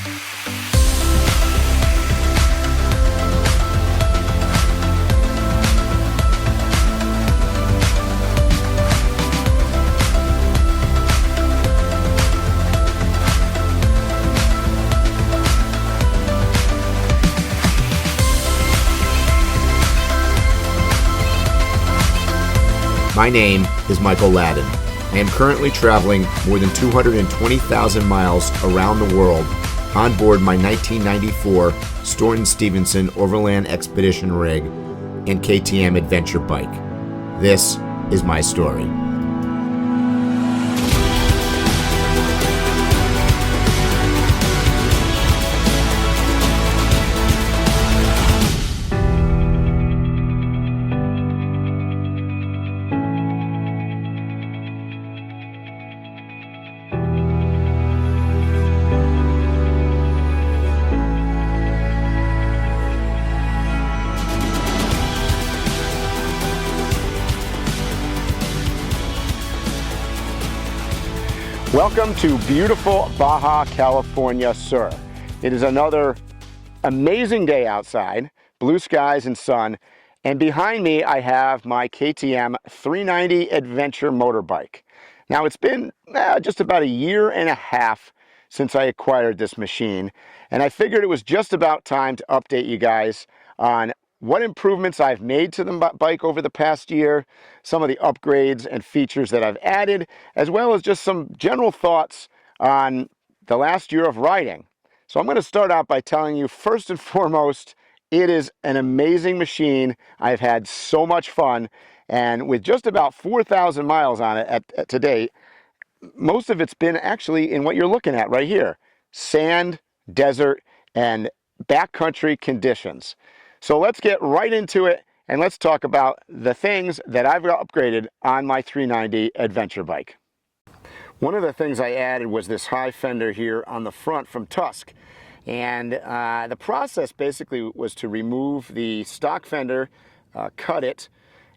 My name is Michael Ladden. I am currently traveling more than 220,000 miles around the world on board my 1994 Storton Stevenson Overland Expedition rig and KTM adventure bike. This is my story. Welcome to beautiful Baja California, sir. It is another amazing day outside, blue skies and sun, and behind me I have my KTM 390 adventure motorbike. Now it's been just about a year and a half since I acquired this machine, and I figured it was just about time to update you guys on what improvements I've made to the bike over the past year, some of the upgrades and features that I've added, as well as just some general thoughts on the last year of riding. So I'm going to start out by telling you, first and foremost, it is an amazing machine. I've had so much fun, and with just about 4,000 miles on it to date, most of it's been actually in what you're looking at right here: sand, desert, and backcountry conditions. So let's get right into it, and let's talk about the things that I've upgraded on my 390 adventure bike. One of the things I added was this high fender here on the front from Tusk. And the process basically was to remove the stock fender, cut it,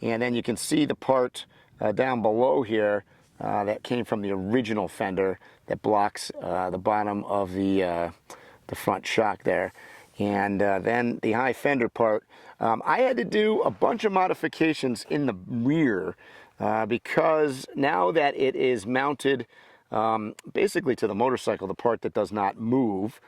and then you can see the part down below here that came from the original fender that blocks the bottom of the front shock there. And then the high fender part, I had to do a bunch of modifications in the rear because now that it is mounted basically to the motorcycle, the part that does not move,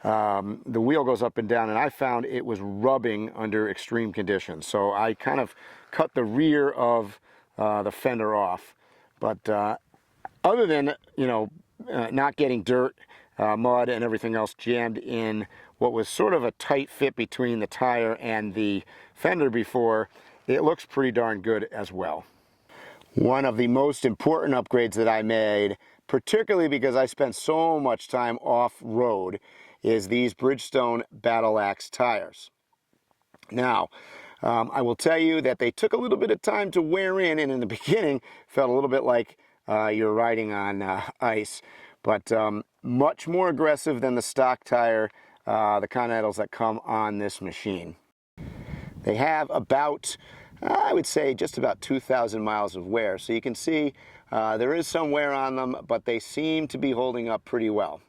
the wheel goes up and down, and I found it was rubbing under extreme conditions. So I kind of cut the rear of the fender off. But other than, not getting dirt, mud, and everything else jammed in what was sort of a tight fit between the tire and the fender before, it looks pretty darn good as well. One of the most important upgrades that I made, particularly because I spent so much time off-road, is these Bridgestone Battlax tires. Now, I will tell you that they took a little bit of time to wear in, and in the beginning felt a little bit like you're riding on ice, but much more aggressive than the stock tire, the Continentals that come on this machine. They have about, I would say, just about 2,000 miles of wear. So you can see there is some wear on them, but they seem to be holding up pretty well.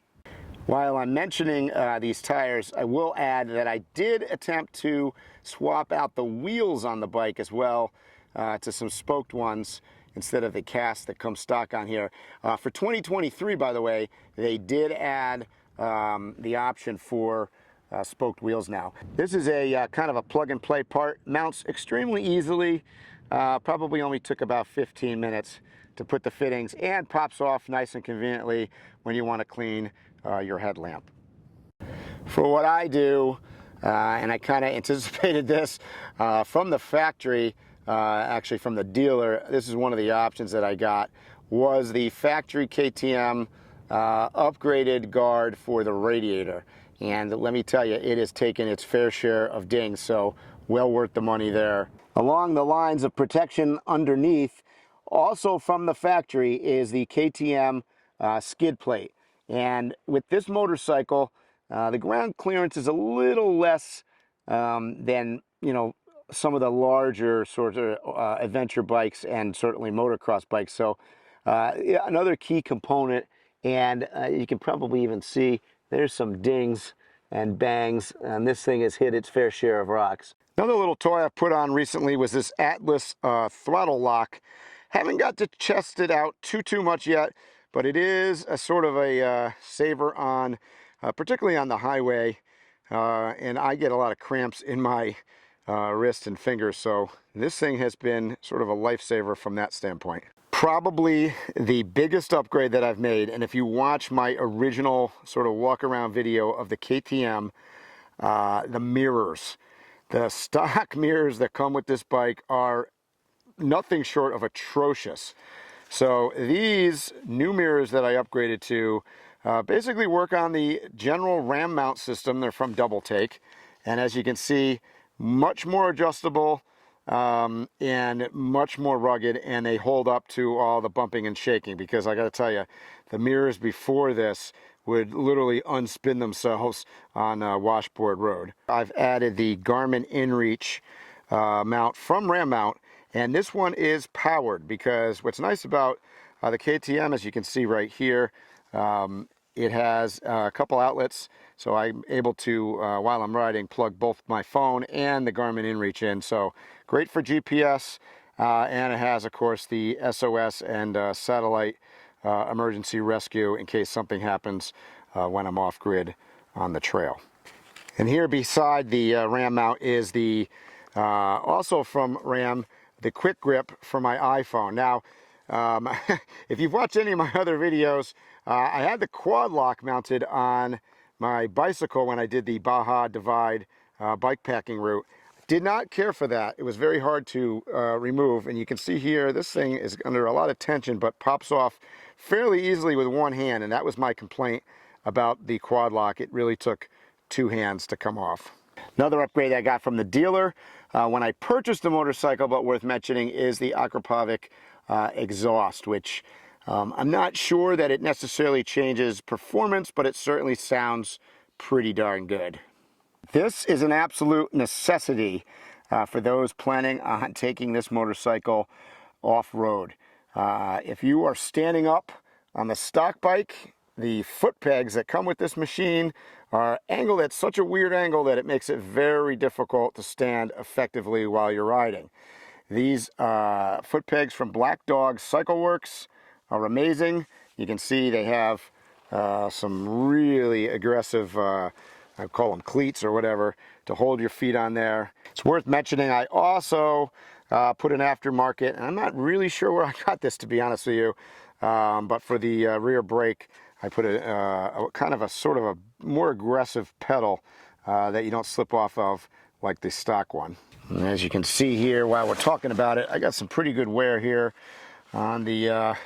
While I'm mentioning these tires, I will add that I did attempt to swap out the wheels on the bike as well to some spoked ones instead of the cast that comes stock on here. For 2023, by the way, they did add the option for spoked wheels now. This is a kind of a plug-and-play part. Mounts extremely easily. Probably only took about 15 minutes to put the fittings, and pops off nice and conveniently when you want to clean your headlamp. For what I do, and I kind of anticipated this from the factory, actually from the dealer, this is one of the options that I got, was the factory KTM upgraded guard for the radiator. And let me tell you, it has taken its fair share of dings, so well worth the money there. Along the lines of protection underneath, also from the factory, is the KTM skid plate. And with this motorcycle, the ground clearance is a little less than, some of the larger sort of adventure bikes and certainly motocross bikes. So another key component, and you can probably even see there's some dings and bangs, and this thing has hit its fair share of rocks. Another little toy I put on recently was this Atlas throttle lock. Haven't got to test it out too much yet, but it is a sort of a saver on, particularly on the highway, and I get a lot of cramps in my wrist and fingers, so this thing has been sort of a lifesaver from that standpoint. Probably the biggest upgrade that I've made, and if you watch my original sort of walk around video of the KTM, the mirrors. The stock mirrors that come with this bike are nothing short of atrocious. So these new mirrors that I upgraded to basically work on the general ram mount system. They're from Doubletake, and as you can see, much more adjustable and much more rugged, and they hold up to all the bumping and shaking, because I got to tell you, the mirrors before this would literally unspin themselves on Washboard Road. I've added the Garmin InReach mount from Ram Mount, and this one is powered, because what's nice about the KTM, as you can see right here, it has a couple outlets, so I'm able to, while I'm riding, plug both my phone and the Garmin InReach in. So great for GPS, and it has, of course, the SOS and satellite emergency rescue in case something happens when I'm off grid on the trail. And here beside the Ram mount is the, also from Ram, the quick grip for my iPhone. Now, if you've watched any of my other videos, I had the quad lock mounted on my bicycle when I did the Baja Divide bike packing route. Did not care for that. It was very hard to remove, and you can see here this thing is under a lot of tension but pops off fairly easily with one hand, and that was my complaint about the quad lock. It really took two hands to come off. Another upgrade I got from the dealer when I purchased the motorcycle, but worth mentioning, is the Akrapovic Exhaust, which I'm not sure that it necessarily changes performance, but it certainly sounds pretty darn good. This is an absolute necessity for those planning on taking this motorcycle off-road. If you are standing up on the stock bike, the foot pegs that come with this machine are angled at such a weird angle that it makes it very difficult to stand effectively while you're riding. These foot pegs from Black Dog Cycle Works are amazing. You can see they have some really aggressive, I call them cleats or whatever, to hold your feet on there. It's worth mentioning I also put an aftermarket, and I'm not really sure where I got this, to be honest with you, but for the rear brake, I put a kind of a sort of a more aggressive pedal that you don't slip off of like the stock one. And as you can see here, while we're talking about it, I got some pretty good wear here on the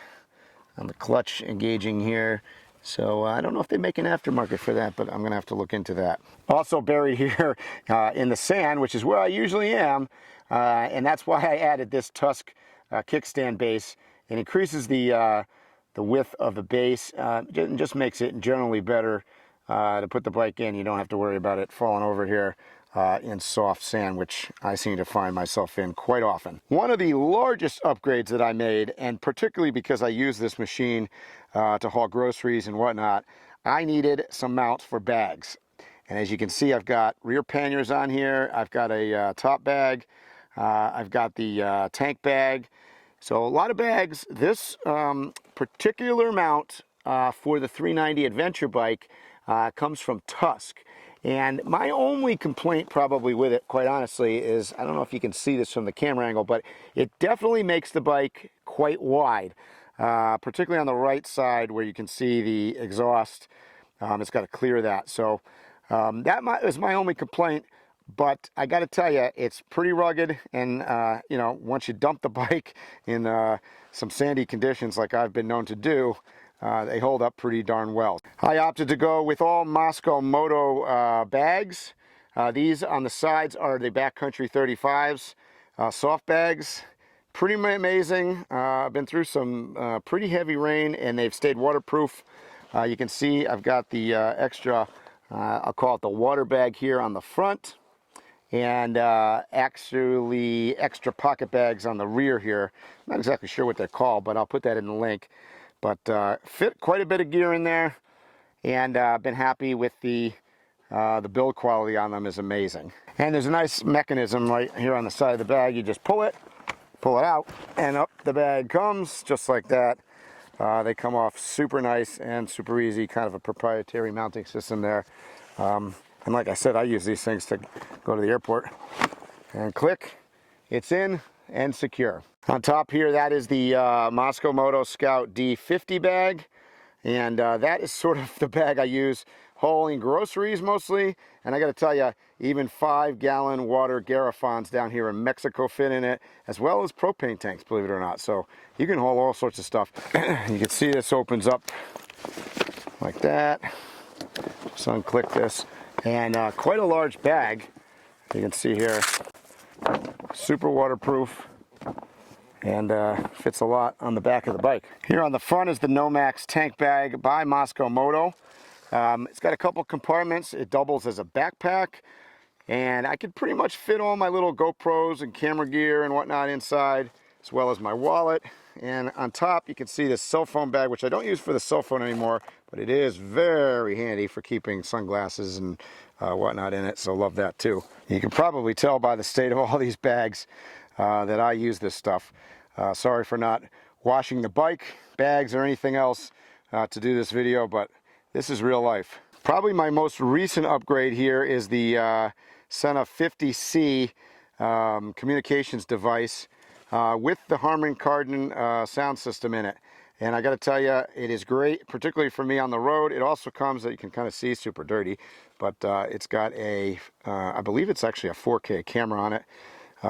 clutch engaging here. So I don't know if they make an aftermarket for that, but I'm going to have to look into that. Also buried here in the sand, which is where I usually am, and that's why I added this Tusk kickstand base. It increases the width of the base, and just makes it generally better to put the bike in. You don't have to worry about it falling over here in soft sand, which I seem to find myself in quite often. One of the largest upgrades that I made, and particularly because I use this machine to haul groceries and whatnot, I needed some mounts for bags. And as you can see, I've got rear panniers on here, I've got a top bag, I've got the tank bag. So a lot of bags. This particular mount for the 390 Adventure bike comes from Tusk. And my only complaint probably with it, quite honestly, is, I don't know if you can see this from the camera angle, but it definitely makes the bike quite wide, particularly on the right side where you can see the exhaust. It's got to clear that. So that is my only complaint. But I got to tell you, it's pretty rugged, and you know, once you dump the bike in some sandy conditions like I've been known to do, they hold up pretty darn well. I opted to go with all Mosko Moto bags. These on the sides are the Backcountry 35s, soft bags. Pretty amazing. I've been through some pretty heavy rain, and they've stayed waterproof. You can see I've got the extra, I'll call it the water bag here on the front, and actually extra pocket bags on the rear here. I'm not exactly sure what they're called, but I'll put that in the link. But fit quite a bit of gear in there, and been happy with the build quality on them is amazing. And there's a nice mechanism right here on the side of the bag. You just pull it out, and up the bag comes just like that. They come off super nice and super easy, kind of a proprietary mounting system there. And like I said, I use these things to go to the airport. And click, it's in and secure. On top here, that is the Mosko Moto Scout D50 bag. And that is sort of the bag I use hauling groceries mostly. And I got to tell you, even 5-gallon water garrafons down here in Mexico fit in it, as well as propane tanks, believe it or not. So you can haul all sorts of stuff. You can see this opens up like that. Just unclick this. And quite a large bag. You can see here, super waterproof. And fits a lot on the back of the bike. Here on the front is the Nomax tank bag by Mosko Moto. It's got a couple compartments. It doubles as a backpack, and I could pretty much fit all my little GoPros and camera gear and whatnot inside, as well as my wallet. And on top you can see this cell phone bag, which I don't use for the cell phone anymore, but it is very handy for keeping sunglasses and whatnot in it, so love that too. You can probably tell by the state of all these bags that I use this stuff. Sorry for not washing the bike, bags, or anything else to do this video, but this is real life. Probably my most recent upgrade here is the Sena 50C communications device with the Harman Kardon sound system in it. And I got to tell you, it is great, particularly for me on the road. It also comes, that you can kind of see, super dirty, but it's got a, I believe it's actually a 4K camera on it.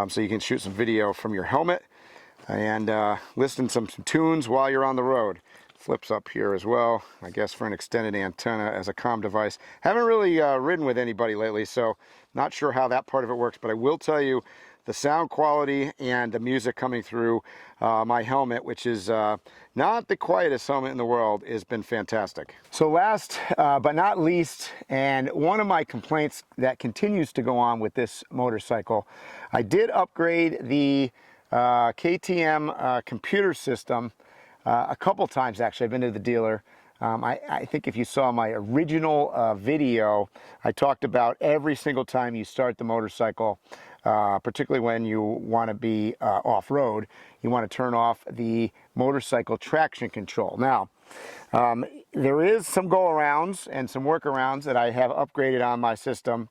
So you can shoot some video from your helmet and listen to some tunes while you're on the road. Flips up here as well, I guess for an extended antenna as a comm device. Haven't really ridden with anybody lately, so not sure how that part of it works, but I will tell you the sound quality and the music coming through my helmet, which is not the quietest helmet in the world, has been fantastic. So last but not least, and one of my complaints that continues to go on with this motorcycle, I did upgrade the KTM computer system a couple times actually. I've been to the dealer. I think if you saw my original video, I talked about every single time you start the motorcycle, particularly when you want to be off-road, you want to turn off the motorcycle traction control. Now, there is some go-arounds and some workarounds that I have upgraded on my system.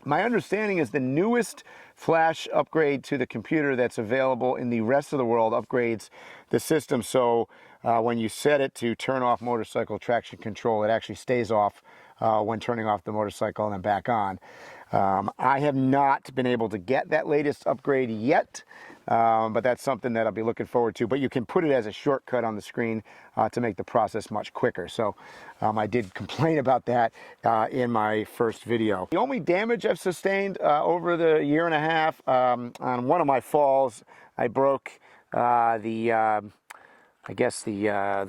My understanding is the newest flash upgrade to the computer that's available in the rest of the world upgrades the system, so when you set it to turn off motorcycle traction control, it actually stays off when turning off the motorcycle and then back on. I have not been able to get that latest upgrade yet, but that's something that I'll be looking forward to. But you can put it as a shortcut on the screen to make the process much quicker. So I did complain about that in my first video. The only damage I've sustained over the year and a half, on one of my falls, I broke the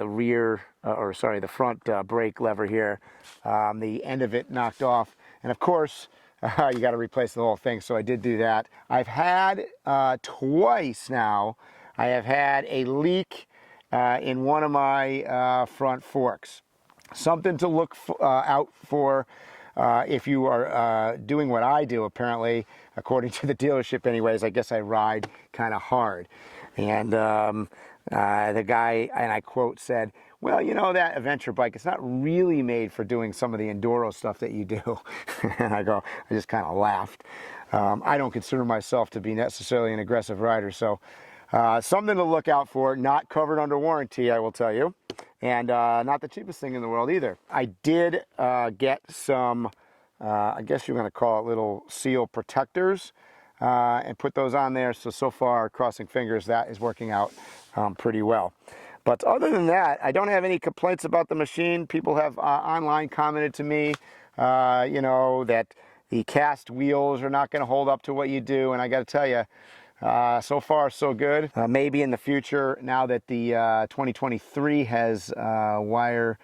rear, the front brake lever here. The end of it knocked off, and of course, you got to replace the whole thing, so I did do that. I've had twice now, I have had a leak in one of my front forks. Something to look out for if you are doing what I do, apparently, according to the dealership anyways. I guess I ride kind of hard. And the guy, and I quote, said, well, you know, that adventure bike, it's not really made for doing some of the enduro stuff that you do. And I just kind of laughed. I don't consider myself to be necessarily an aggressive rider, so something to look out for. Not covered under warranty, I will tell you, and not the cheapest thing in the world either. I did get some, I guess you're going to call it little seal protectors, and put those on there. So far, crossing fingers, that is working out pretty well. But other than that, I don't have any complaints about the machine. People have online commented to me, you know, that the cast wheels are not going to hold up to what you do. And I got to tell you, so far so good. Maybe in the future, now that the 2023 has wire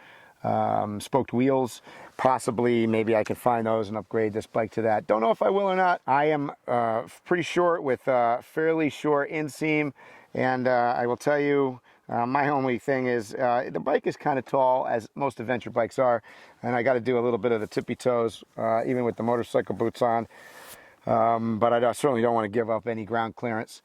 spoked wheels, possibly maybe I can find those and upgrade this bike to that. Don't know if I will or not. I am pretty short with fairly short inseam, and I will tell you, My only thing is the bike is kind of tall, as most adventure bikes are, and I got to do a little bit of the tippy toes, even with the motorcycle boots on. But I certainly don't want to give up any ground clearance.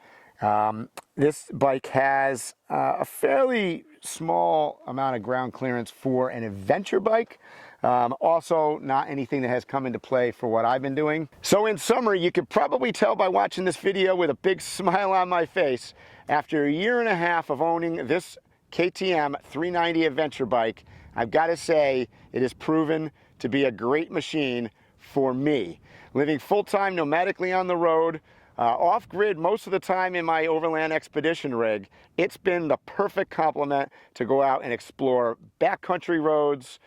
This bike has a fairly small amount of ground clearance for an adventure bike. Also, not anything that has come into play for what I've been doing. So in summary, you could probably tell by watching this video with a big smile on my face, after a year and a half of owning this KTM 390 adventure bike, I've got to say it has proven to be a great machine for me. Living full-time nomadically on the road, off-grid most of the time in my overland expedition rig, it's been the perfect complement to go out and explore backcountry roads,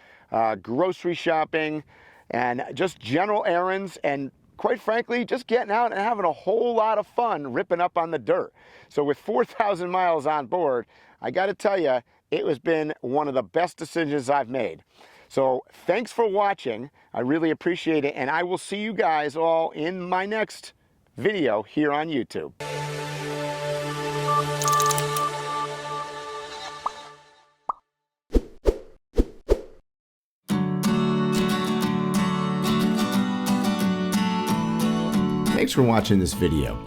grocery shopping, and just general errands, and quite frankly, just getting out and having a whole lot of fun ripping up on the dirt. So with 4,000 miles on board, I got to tell you, it has been one of the best decisions I've made. So thanks for watching. I really appreciate it, and I will see you guys all in my next video here on YouTube. Thanks for watching this video.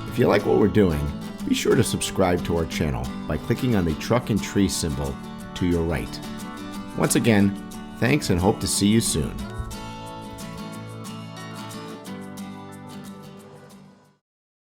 If you like what we're doing, be sure to subscribe to our channel by clicking on the truck and tree symbol to your right. Once again, thanks and hope to see you soon.